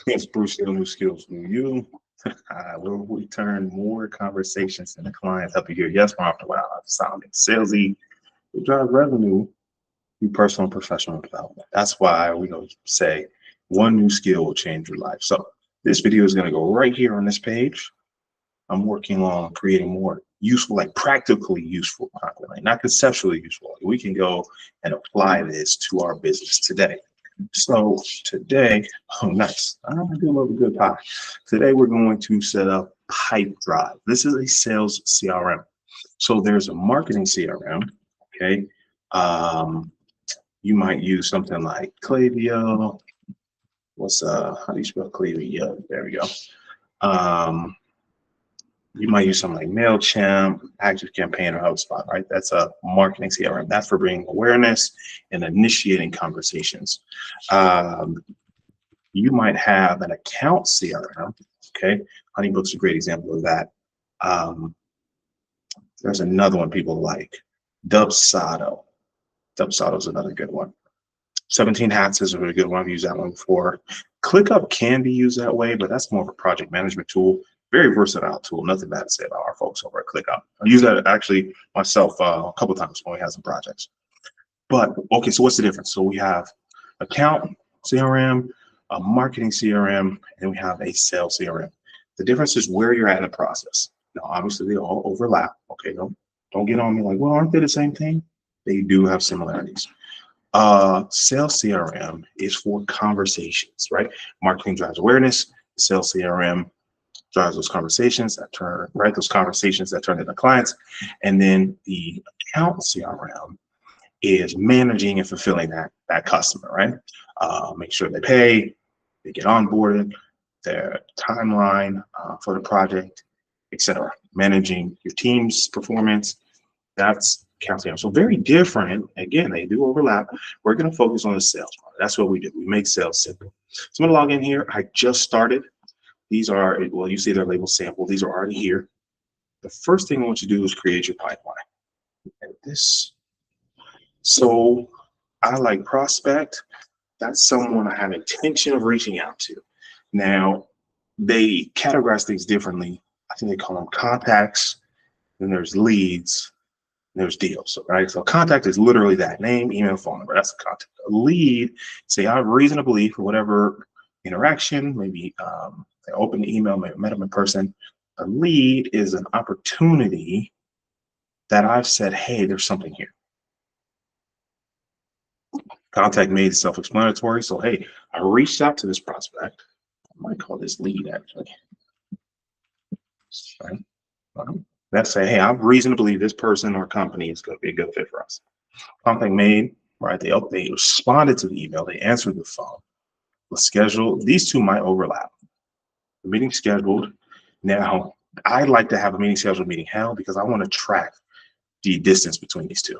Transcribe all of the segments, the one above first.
It's Bruce Hill, New Skills, New You. Where we turn more conversations into clients, help you hear yes more often without sounding salesy. We drive revenue through personal and professional development. That's why we don't say one new skill will change your life. So this video is going to go right here on this page. I'm working on creating more useful, like practically useful content, like not conceptually useful. We can go and apply this to our business today. So today, oh nice, I'm doing a little good pie. Today we're going to set up Pipedrive. This is a sales CRM. So there's a marketing CRM, okay? You might use something like Klaviyo. How do you spell Klaviyo? There we go. You might use something like MailChimp, ActiveCampaign, or HubSpot, right? That's a marketing CRM. That's for bringing awareness and initiating conversations. You might have an account CRM, okay? HoneyBook's a great example of that. There's another one people like, Dubsado. Dubsado is another good one. 17 Hats is a really good one. I've used that one before. ClickUp can be used that way, but that's more of a project management tool. Very versatile tool. Nothing bad to say about our folks over at ClickUp. I use that actually myself a couple times when we have some projects. But okay, so what's the difference? So we have account CRM, a marketing CRM, and we have a sales CRM. The difference is where you're at in the process. Now, obviously, they all overlap. Okay, don't get on me like, well, aren't they the same thing? They do have similarities. Sales CRM is for conversations, right? Marketing drives awareness. Sales CRM drives those conversations that turn, right? Those conversations that turn into clients. And then the account CRM is managing and fulfilling that customer, right? Make sure they pay, they get onboarded, their timeline for the project, etc. Managing your team's performance. That's account CRM. So very different. Again, they do overlap. We're going to focus on the sales part. That's what we do. We make sales simple. So I'm going to log in here. I just started. These are, well, you see they're labeled sample. These are already here. The first thing I want you to do is create your pipeline. And this. So I like prospect. That's someone I have intention of reaching out to. Now, they categorize things differently. I think they call them contacts. Then there's leads. There's deals, right? So contact is literally that name, email, phone number. That's a contact. A lead, say I have reason to believe for whatever interaction, maybe they open the email, maybe met them in person. A lead is an opportunity that I've said, hey, there's something here. Contact made is self-explanatory. So, hey, I reached out to this prospect. I might call this lead actually. Right? That's say, hey, I have reason to believe this person or company is going to be a good fit for us. Contact made, right? They responded to the email. They answered the phone. The schedule. These two might overlap. The meeting scheduled. Now, I'd like to have a meeting scheduled, meeting held, because I want to track the distance between these two.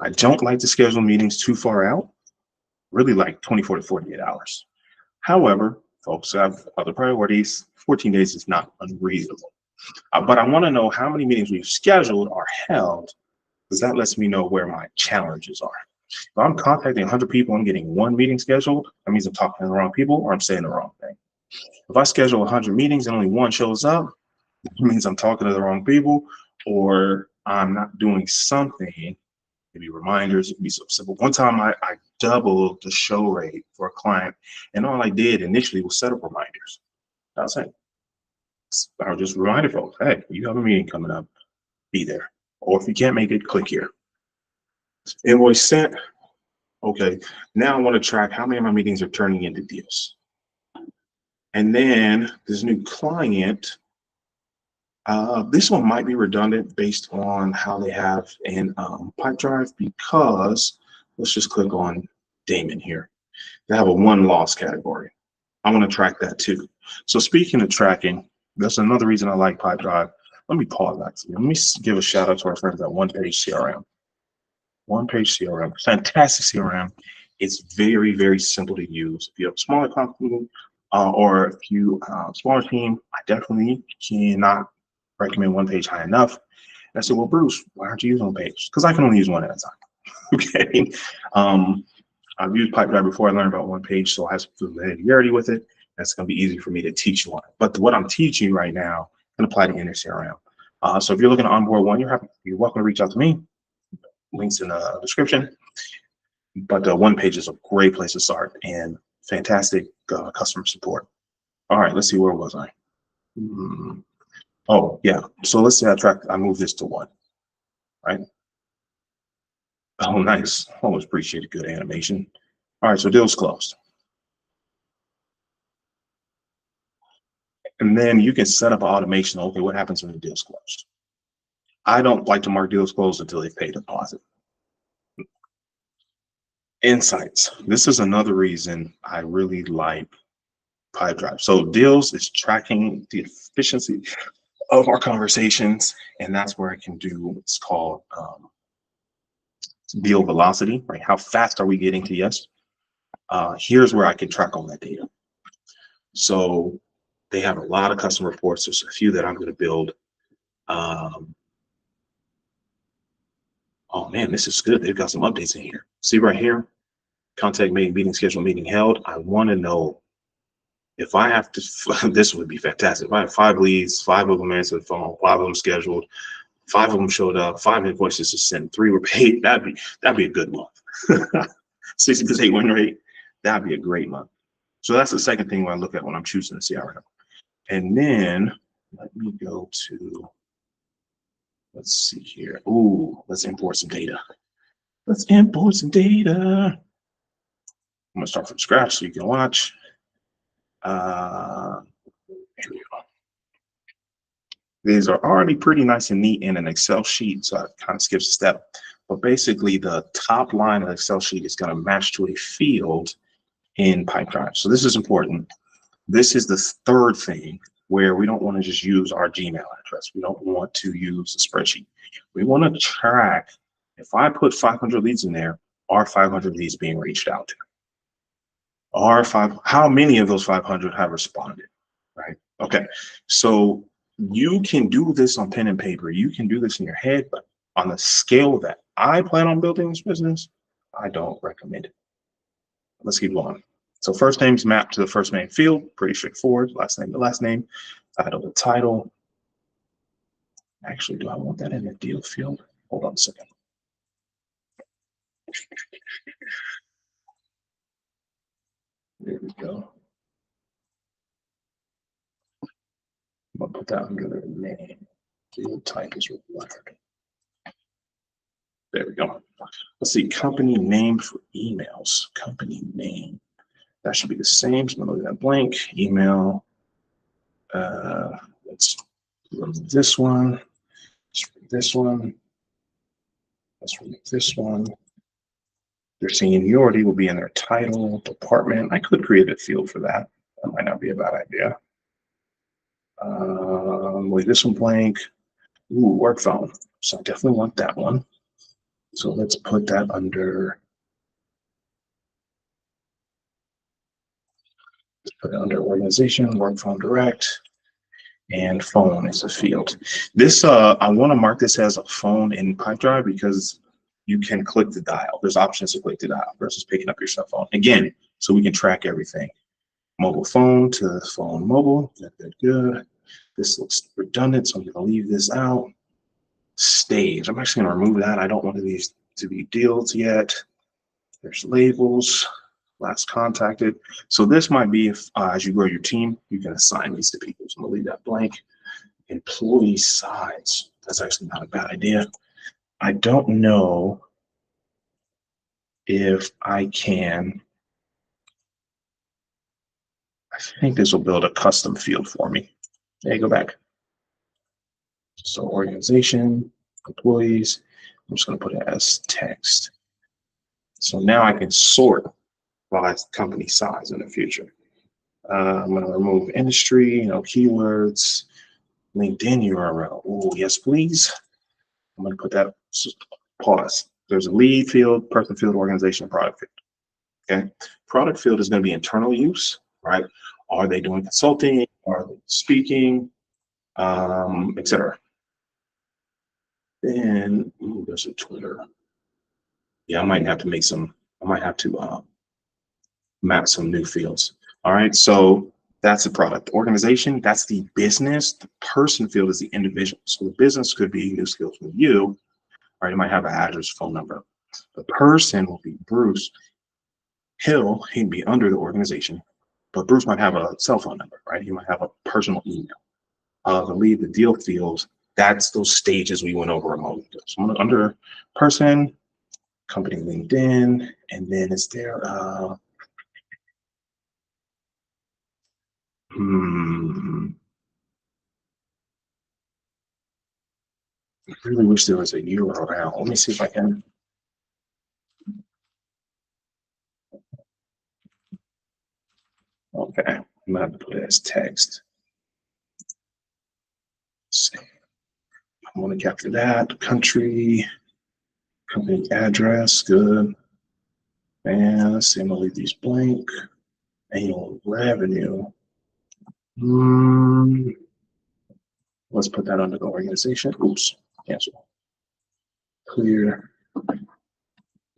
I don't like to schedule meetings too far out, really like 24 to 48 hours. However, folks have other priorities. 14 days is not unreasonable. But I want to know how many meetings we've scheduled are held, because that lets me know where my challenges are. If I'm contacting 100 people, I'm getting one meeting scheduled, that means I'm talking to the wrong people or I'm saying the wrong thing. If I schedule 100 meetings and only one shows up, it means I'm talking to the wrong people or I'm not doing something. Maybe reminders, it could be so simple. One time I doubled the show rate for a client, and all I did initially was set up reminders. That's it. I just reminded folks, hey, you have a meeting coming up, be there. Or if you can't make it, click here. Invoice sent. Okay, now I want to track how many of my meetings are turning into deals. And then this new client, this one might be redundant based on how they have in Pipedrive, because let's just click on Damon here. They have a one loss category. I want to track that too. So speaking of tracking, that's another reason I like Pipedrive. Let me pause that. Let me give a shout out to our friends at One Page CRM. One Page CRM, fantastic CRM. It's very, very simple to use. If you have a smaller company or if you smaller team, I definitely cannot recommend One Page high enough. And I said, well, Bruce, why aren't you using One Page? Because I can only use one at a time. Okay. I've used Pipedrive before. I learned about one page, so I have some familiarity with it. That's going to be easy for me to teach you on it. But what I'm teaching you right now can apply to any CRM. So if you're looking to onboard one, you're welcome to reach out to me. Links in the description. But one page is a great place to start, and fantastic customer support. All right, let's see, where was I? Oh yeah, so let's say I move this to one, right? Oh, nice. Always appreciate a good animation. All right, so deal's closed. And then you can set up an automation. Okay, what happens when the deal's closed? I don't like to mark deals closed until they've paid a deposit. Insights. This is another reason I really like Pipedrive. So deals is tracking the efficiency of our conversations, and that's where I can do what's called deal velocity, right? How fast are we getting to yes? Here's where I can track all that data. So they have a lot of customer reports. There's a few that I'm going to build. Oh man, this is good. They've got some updates in here. See right here, contact made, meeting scheduled, meeting held. I want to know if I have to, this would be fantastic. If I have 5 leads, 5 of them answered the phone, 5 of them scheduled, 5 of them showed up, 5 invoices to send, 3 were paid. That'd be a good month. 60% win rate. That'd be a great month. So that's the second thing I look at when I'm choosing a CRM. And then let me go to, let's see here. Ooh, let's import some data. Let's import some data. I'm gonna start from scratch so you can watch. Here we go. These are already pretty nice and neat in an Excel sheet, so I kind of skipped a step. But basically, the top line of the Excel sheet is going to match to a field in Pipedrive. So this is important. This is the third thing where we don't want to just use our Gmail address. We don't want to use a spreadsheet. We want to track, if I put 500 leads in there, are 500 leads being reached out to? How many of those 500 have responded, right? Okay, so you can do this on pen and paper. You can do this in your head, but on the scale that I plan on building this business, I don't recommend it. Let's keep going. So first name's mapped to the first name field, pretty straightforward. Last name to last name, title to title. Actually, do I want that in the deal field? Hold on a second. There we go. I'm gonna put that under the name. Field type is required. There we go. Let's see, company name for emails. Company name. That should be the same. So I'm gonna leave that blank. Email. Let's remove this one. Let's remove this one. Let's remove this one. Their seniority will be in their title, department. I could create a field for that. That might not be a bad idea. Leave this one blank. Ooh, work phone. So I definitely want that one. So let's put that under. Let's put it under organization, work phone direct, and phone is a field. This I want to mark this as a phone in Pipedrive because you can click the dial. There's options to click the dial versus picking up your cell phone. Again, so we can track everything. Mobile phone to phone mobile. Good. This looks redundant, so I'm going to leave this out. Stage. I'm actually going to remove that. I don't want these to be deals yet. There's labels. Last contacted. So this might be if as you grow your team, you can assign these to people. So I'm going to leave that blank. Employee size. That's actually not a bad idea. I don't know if I can. I think this will build a custom field for me. There, go back. So organization, employees, I'm just going to put it as text. So now I can sort by company size in the future. I'm going to remove industry, keywords, LinkedIn URL. Oh, yes, please. I'm going to put that, pause. There's a lead field, person field, organization, product field. Okay. Product field is going to be internal use, right? Are they doing consulting? Are they speaking? Etc. Then there's a Twitter. Yeah, I might have to make some I might have to map some new fields. All right, so that's the product. The organization, that's the business. The person field is the individual. So the business could be new skills with you, or you might have an address, phone number. The person will be Bruce. He'd be under the organization, but Bruce might have a cell phone number, right? He might have a personal email. The lead, the deal fields, that's those stages we went over a moment ago. So I'm under person, company LinkedIn, and then is there I really wish there was a URL. Let me see if I can. Okay, I'm gonna have to put it as text. Let's see. I want to capture that. Country, company address, good. And let's see, I'm gonna leave these blank. Annual revenue. Let's put that under the organization. Oops, cancel. Clear. I'm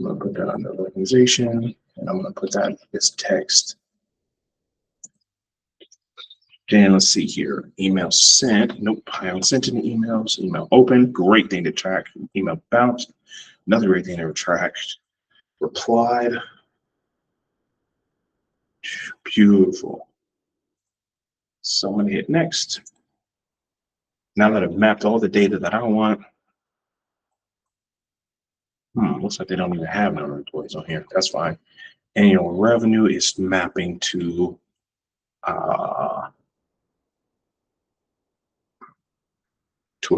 gonna put that under organization, and I'm gonna put that as text. Then let's see here. Email sent. Nope, I haven't sent any emails. Email open. Great thing to track. Email bounced. Another great thing to track. Replied. Beautiful. So I'm gonna hit next. Now that I've mapped all the data that I want, looks like they don't even have no employees on here. That's fine. Annual revenue is mapping to a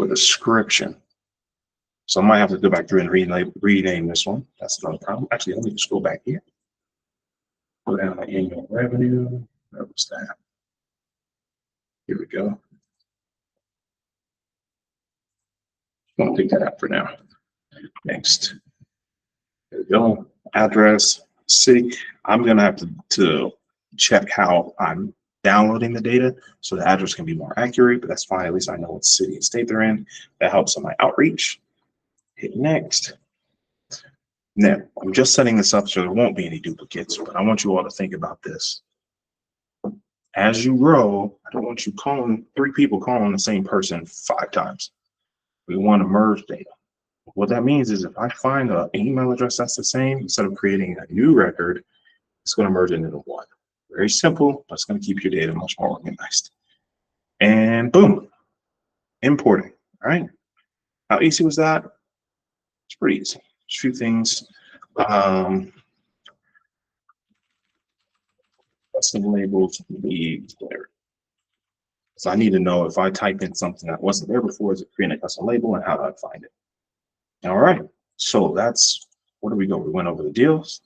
description. So I might have to go back through and rename this one. That's not a problem. Actually, let me just go back here. Go down to annual revenue. Where was that? Here we go. I'm gonna take that out for now. Next. There we go. Address, city. I'm gonna have to check how I'm downloading the data so the address can be more accurate, but that's fine. At least I know what city and state they're in. That helps on my outreach. Hit next. Now, I'm just setting this up so there won't be any duplicates, but I want you all to think about this. As you grow, I don't want you calling 3 people calling the same person 5 times. We want to merge data. What that means is if I find an email address that's the same, instead of creating a new record, it's going to merge it into one. Very simple, but it's going to keep your data much more organized. And boom, importing. All right. How easy was that? It's pretty easy. Just a few things. Custom labels need there. So I need to know if I type in something that wasn't there before, is it creating a custom label, and how do I find it? All right. So that's, where do we go? We went over the deals.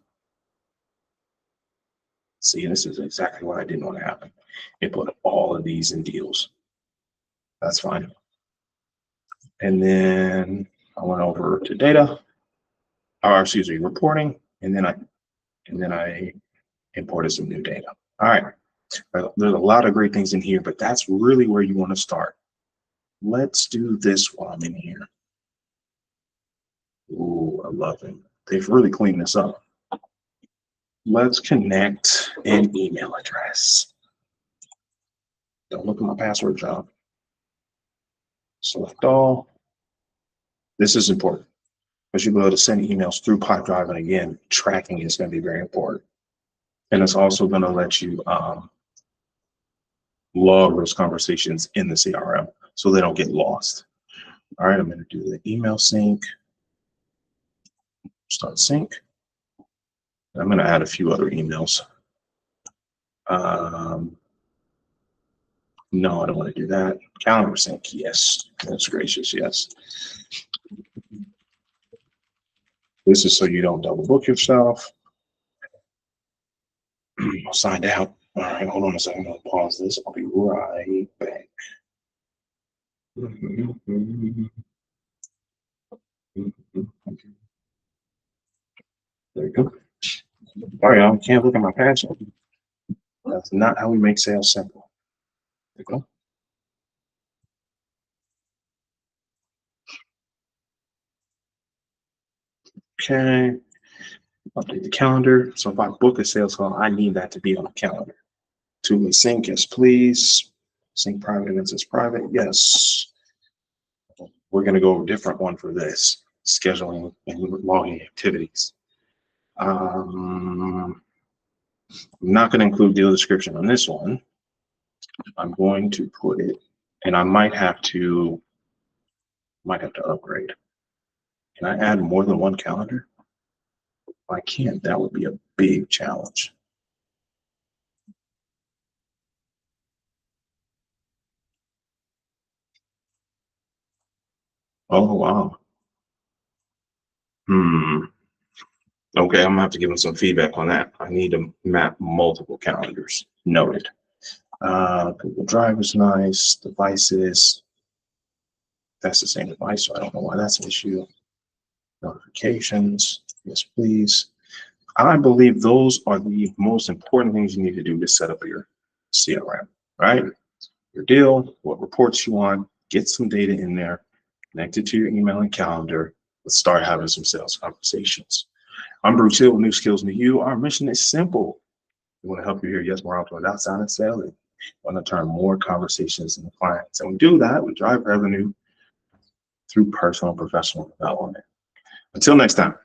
See, this is exactly what I didn't want to happen. It put all of these in deals. That's fine. And then I went over to data, or excuse me, reporting, and then I imported some new data. All right. There's a lot of great things in here, but that's really where you want to start. Let's do this while I'm in here. Ooh, I love it. They've really cleaned this up. Let's connect an email address. Don't look at my password, John. Select all. This is important because you'll be able to send emails through Pipedrive, and again, tracking is going to be very important. And it's also going to let you log those conversations in the CRM so they don't get lost. All right, I'm going to do the email sync. Start sync. I'm going to add a few other emails. No, I don't want to do that. Calendar sync, yes. That's gracious, yes. This is so you don't double book yourself. Signed out. All right, hold on a second. I'm going to pause this. I'll be right back. There you go. All right, y'all can't look at my password. That's not how we make sales simple. There you go. Okay. Update the calendar. So if I book a sales call, I need that to be on the calendar. To sync, yes, please. Sync private events as private, yes. We're going to go a different one for this, scheduling and logging activities. I'm not going to include deal description on this one. I'm going to put it, and I might have to upgrade. Can I add more than one calendar? If I can't, that would be a big challenge. Oh, wow. Okay, I'm gonna have to give them some feedback on that. I need to map multiple calendars. Noted. Google Drive is nice. Devices. That's the same device, so I don't know why that's an issue. Notifications. Yes, please. I believe those are the most important things you need to do to set up your CRM, right? Your deal, what reports you want, get some data in there, connect it to your email and calendar. Let's start having some sales conversations. I'm Bruce Hill with New Skills to You. Our mission is simple. We want to help you hear yes more often without sounding salesy. We want to turn more conversations into clients. And we do that, we drive revenue through personal and professional development. Until next time.